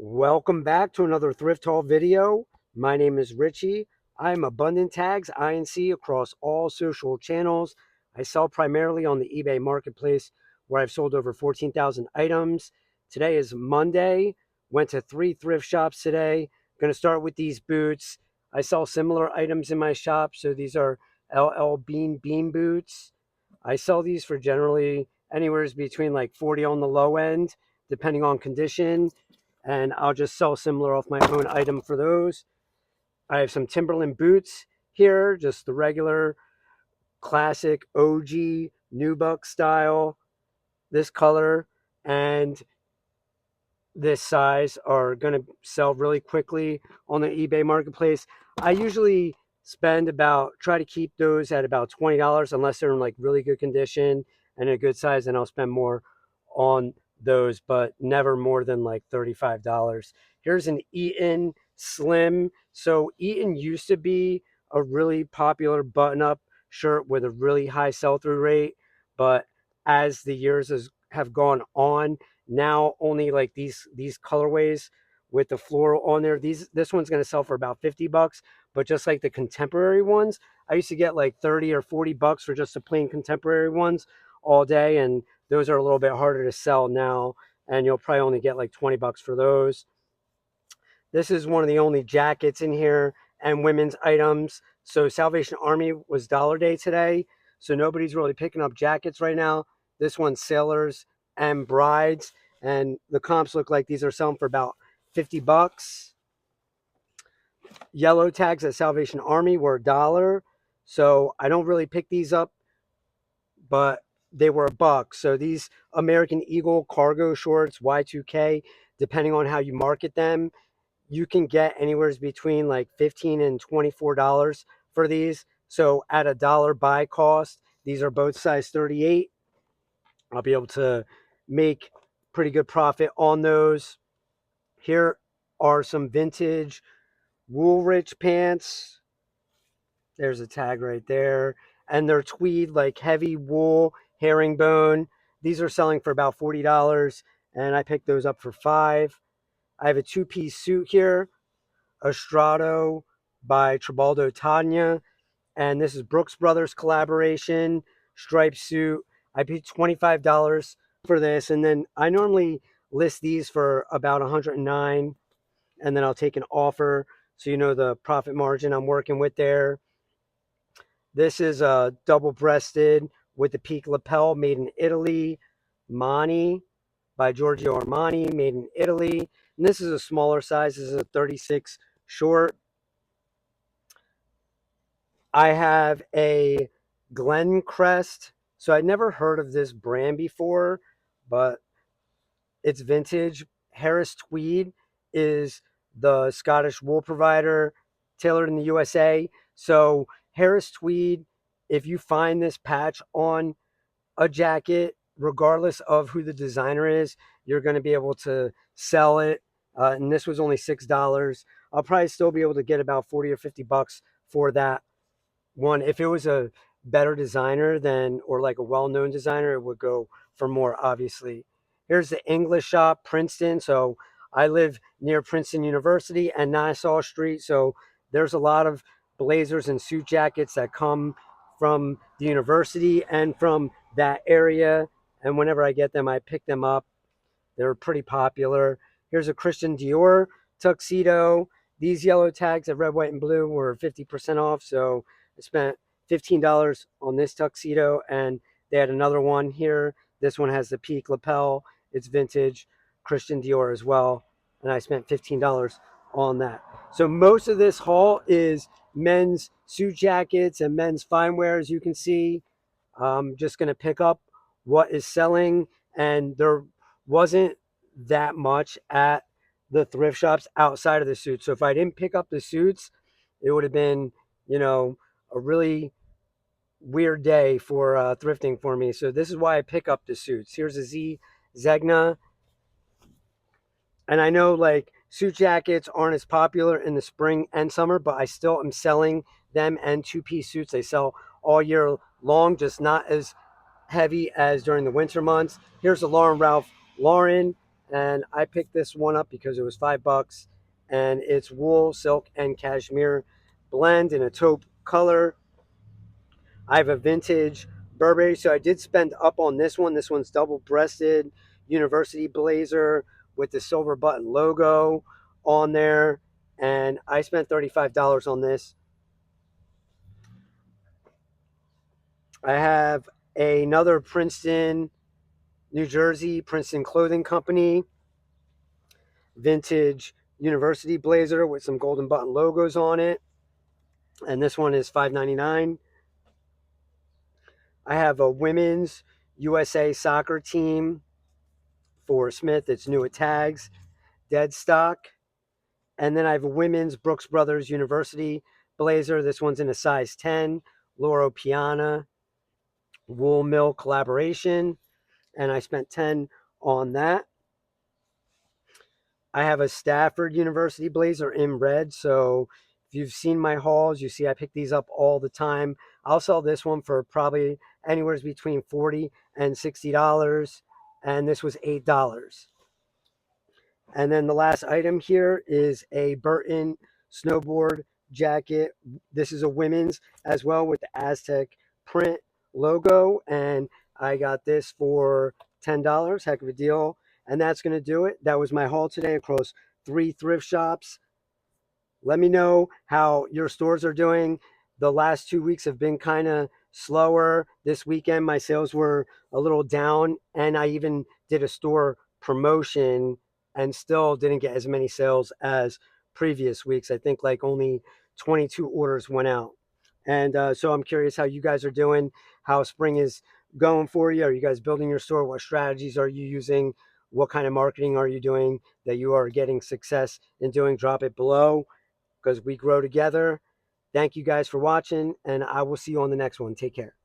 Welcome back to another Thrift Haul video. My name is Richie. I'm Abundant Tags INC across all social channels. I sell primarily on the eBay marketplace where I've sold over 14,000 items. Today is Monday. Went to 3 thrift shops today. Going to start with these boots. I sell similar items in my shop. So these are LL Bean boots. I sell these for generally anywhere between like 40 on the low end, depending on condition, and I'll just sell similar off my own item for those. I have some Timberland boots here, just the regular classic OG nubuck style, this color and this size are going to sell really quickly on the eBay marketplace. I usually try to keep those at about $20 unless they're in like really good condition and a good size, and I'll spend more on those, but never more than like $35. Here's an Eton Slim. So Eton used to be a really popular button-up shirt with a really high sell-through rate, but as the years have gone on, now only like these colorways with the floral on there. This one's going to sell for about $50, but just like the contemporary ones, I used to get like 30 or $40 for just the plain contemporary ones all day, and those are a little bit harder to sell now, and you'll probably only get like $20 for those. This is one of the only jackets in here and women's items. So Salvation Army was Dollar Day today, so nobody's really picking up jackets right now. This one's sailors and brides, and the comps look like these are selling for about $50. Yellow tags at Salvation Army were $1, so I don't really pick these up, but they were $1. So these American Eagle cargo shorts, Y2K, depending on how you market them, you can get anywhere between like $15 and $24 for these. So at $1 buy cost, these are both size 38. I'll be able to make pretty good profit on those. Here are some vintage Woolrich pants. There's a tag right there. And they're tweed, like heavy wool, herringbone. These are selling for about $40, and I picked those up for $5. I have a two-piece suit here, a Strato by Trabaldo Togna, and this is Brooks Brothers collaboration striped suit. I paid $25 for this, and then I normally list these for about $109, and then I'll take an offer so you know the profit margin I'm working with there. This is a double-breasted with the peak lapel, made in Italy. Mani by Giorgio Armani, made in Italy. And this is a smaller size. This is a 36 short. I have a GlenCrest. So I'd never heard of this brand before, but it's vintage. Harris Tweed is the Scottish wool provider, tailored in the USA. So Harris Tweed, if you find this patch on a jacket, regardless of who the designer is, you're going to be able to sell it. And this was only $6. I'll probably still be able to get about 40 or $50 for that one. If it was a better designer than, or like a well-known designer, it would go for more, obviously. Here's the English shop, Princeton. So I live near Princeton University and Nassau Street. So there's a lot of blazers and suit jackets that come from the university and from that area. And whenever I get them, I pick them up. They're pretty popular. Here's a Christian Dior tuxedo. These yellow tags at red, white, and blue were 50% off. So I spent $15 on this tuxedo, and they had another one here. This one has the peak lapel. It's vintage Christian Dior as well, and I spent $15 on that. So most of this haul is men's suit jackets and men's fine wear, as you can see. I'm just going to pick up what is selling, and there wasn't that much at the thrift shops outside of the suits. So if I didn't pick up the suits, it would have been, a really weird day for thrifting for me. So this is why I pick up the suits. Here's a Z Zegna. And I know like suit jackets aren't as popular in the spring and summer, but I still am selling them, and two-piece suits. They sell all year long, just not as heavy as during the winter months. Here's a Lauren Ralph Lauren, and I picked this one up because it was $5, and it's wool, silk, and cashmere blend in a taupe color. I have a vintage Burberry, so I did spend up on this one. This one's double-breasted university blazer with the silver button logo on there, and I spent $35 on this. I have another Princeton, New Jersey, Princeton Clothing Company vintage university blazer with some golden button logos on it, and this one is $5.99. I have a women's USA soccer team for Smith. It's new at tags, Deadstock. And then I have a women's Brooks Brothers University blazer. This one's in a size 10, Loro Piana wool mill collaboration, and I spent 10 on that. I have a Stafford University blazer in red. So if you've seen my hauls, you see I pick these up all the time. I'll sell this one for probably anywhere between $40 and $60. And this was $8. And then the last item here is a Burton snowboard jacket. This is a women's as well with the Aztec print logo. And I got this for $10. Heck of a deal. And that's going to do it. That was my haul today across 3 thrift shops. Let me know how your stores are doing. The last 2 weeks have been kind of slower. This weekend, my sales were a little down, and I even did a store promotion and still didn't get as many sales as previous weeks. I think like only 22 orders went out. And so I'm curious how you guys are doing, how spring is going for you. Are you guys building your store? What strategies are you using? What kind of marketing are you doing that you are getting success in doing? Drop it below because we grow together. Thank you guys for watching, and I will see you on the next one. Take care.